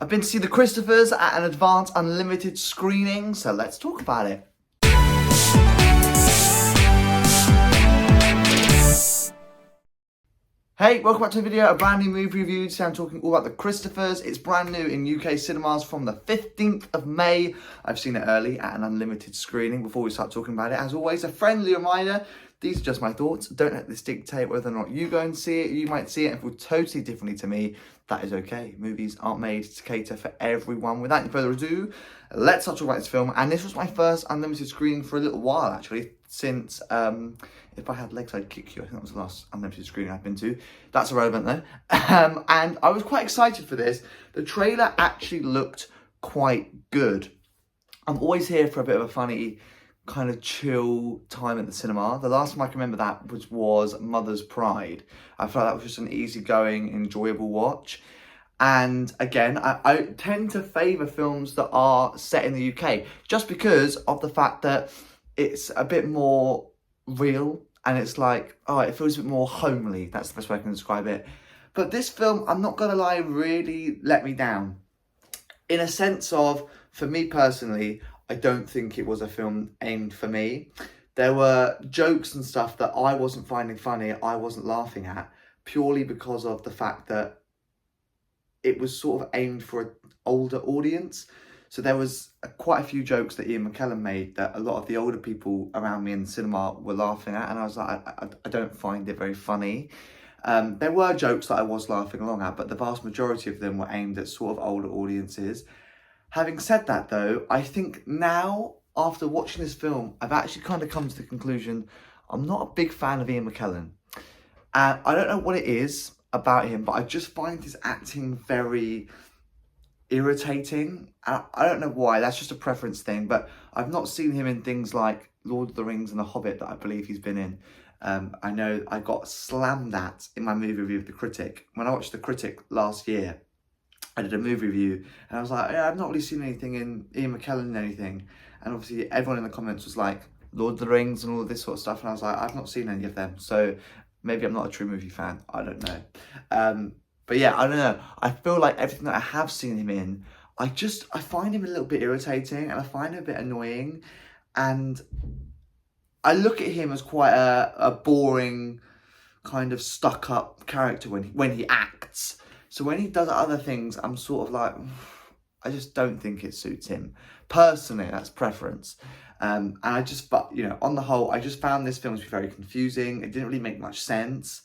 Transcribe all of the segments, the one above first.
I've been to see the Christophers at an advanced unlimited screening, so let's talk about it. Hey, welcome back to a video, a brand new movie review. Today I'm talking all about the Christophers. It's brand new in UK cinemas from the 15th of May. I've seen it early at an unlimited screening. Before we start talking about it, as always, a friendly reminder, these are just my thoughts. Don't let this dictate whether or not you go and see it. You might see it and feel totally differently to me. That is okay. Movies aren't made to cater for everyone. Without any further ado, let's start talking about this film. And this was my first unlimited screening for a little while, actually, since... if I had legs, I'd kick you. I think that was the last unlimited screening I've been to. That's irrelevant though. And I was quite excited for this. The trailer actually looked quite good. I'm always here for a bit of a funny, kind of chill time at the cinema. The last time I can remember that was Mother's Pride. I felt that was just an easygoing, enjoyable watch. And again, I tend to favour films that are set in the UK, just because of the fact that it's a bit more real, and it's like, oh, it feels a bit more homely. That's the best way I can describe it. But this film, I'm not gonna lie, really let me down. In a sense of, for me personally, I don't think it was a film aimed for me. There were jokes and stuff that I wasn't finding funny, I wasn't laughing at, purely because of the fact that it was sort of aimed for an older audience. So there was quite a few jokes that Ian McKellen made that a lot of the older people around me in the cinema were laughing at, and I was like, I don't find it very funny. There were jokes that I was laughing along at, but the vast majority of them were aimed at sort of older audiences. Having said that though, I think now, after watching this film, I've actually kind of come to the conclusion I'm not a big fan of Ian McKellen. And I don't know what it is about him, but I just find his acting very irritating. I don't know why, that's just a preference thing, but I've not seen him in things like Lord of the Rings and The Hobbit that I believe he's been in. I know I got slammed at in my movie review of The Critic. When I watched The Critic last year, I did a movie review and I was like, yeah, I've not really seen anything in Ian McKellen in anything. And obviously everyone in the comments was like, Lord of the Rings and all of this sort of stuff. And I was like, I've not seen any of them. So maybe I'm not a true movie fan. I don't know. But yeah, I don't know. I feel like everything that I have seen him in, I find him a little bit irritating and I find him a bit annoying. And I look at him as quite a boring, kind of stuck-up character when he acts. So when he does other things, I'm sort of like, I just don't think it suits him. Personally, that's preference. And but you know, on the whole, I just found this film to be very confusing. It didn't really make much sense.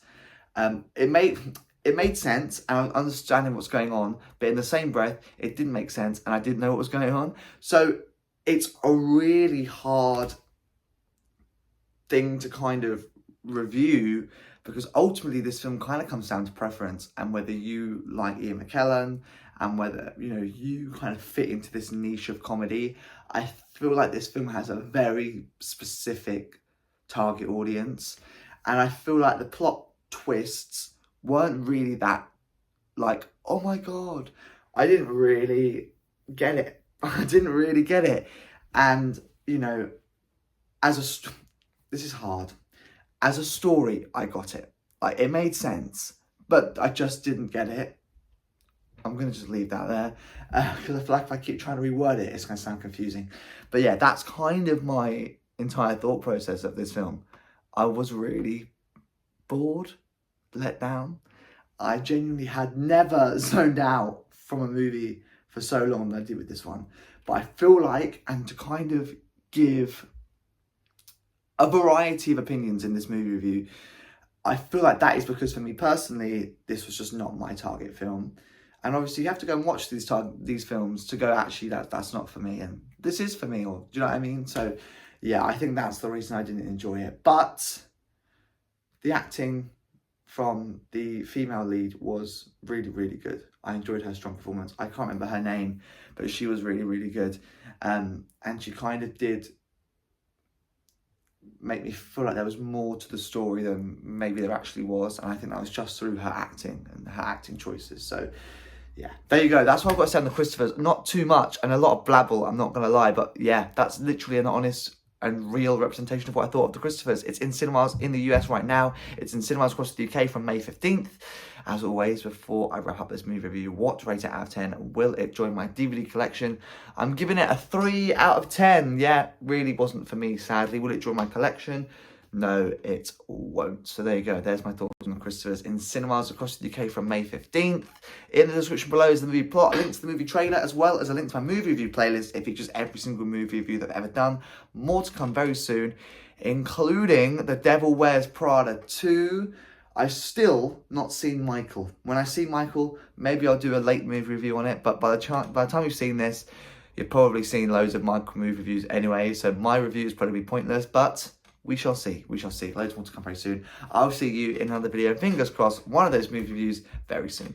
It made sense, and I was understanding what's going on, but in the same breath, it didn't make sense, and I didn't know what was going on. So it's a really hard thing to kind of review, because ultimately this film kind of comes down to preference, and whether you like Ian McKellen, and whether, you know, you kind of fit into this niche of comedy. I feel like this film has a very specific target audience, and I feel like the plot twists weren't really that, like, oh my god, I didn't really get it. I didn't really get it. And, you know, this is hard. As a story, I got it. Like, it made sense, but I just didn't get it. I'm going to just leave that there, because I feel like if I keep trying to reword it, it's going to sound confusing. But yeah, that's kind of my entire thought process of this film. I was really bored, let down. I genuinely had never zoned out from a movie for so long than I did with this one. But I feel like, and to kind of give a variety of opinions in this movie review, I feel like that is because for me personally, this was just not my target film. And obviously you have to go and watch these films to go, actually, that's not for me, and this is for me, or do you know what I mean? So yeah, I think that's the reason I didn't enjoy it. But the acting from the female lead was really, really good. I enjoyed her strong performance. I can't remember her name, but she was really, really good. And she kind of did make me feel like there was more to the story than maybe there actually was. And I think that was just through her acting and her acting choices. So yeah, there you go. That's what I've got to say on the Christophers. Not too much and a lot of blabble, I'm not going to lie. But yeah, that's literally an honest and real representation of what I thought of the Christophers. It's in cinemas in the US right now. It's in cinemas across the UK from May 15th. As always, before I wrap up this movie review, what to rate it out of 10? Will it join my DVD collection? I'm giving it a 3 out of 10. Yeah, really wasn't for me, sadly. Will it join my collection? No, it won't. So there you go. There's my thoughts on the Christophers in cinemas across the UK from May 15th. In the description below is the movie plot, a link to the movie trailer, as well as a link to my movie review playlist. It features every single movie review that I've ever done. More to come very soon, including The Devil Wears Prada 2. I've still not seen Michael. When I see Michael, maybe I'll do a late movie review on it. But by the time you've seen this, you've probably seen loads of Michael movie reviews anyway. So my review is probably pointless, but we shall see. We shall see. Loads more to come very soon. I'll see you in another video. Fingers crossed, one of those movie reviews very soon.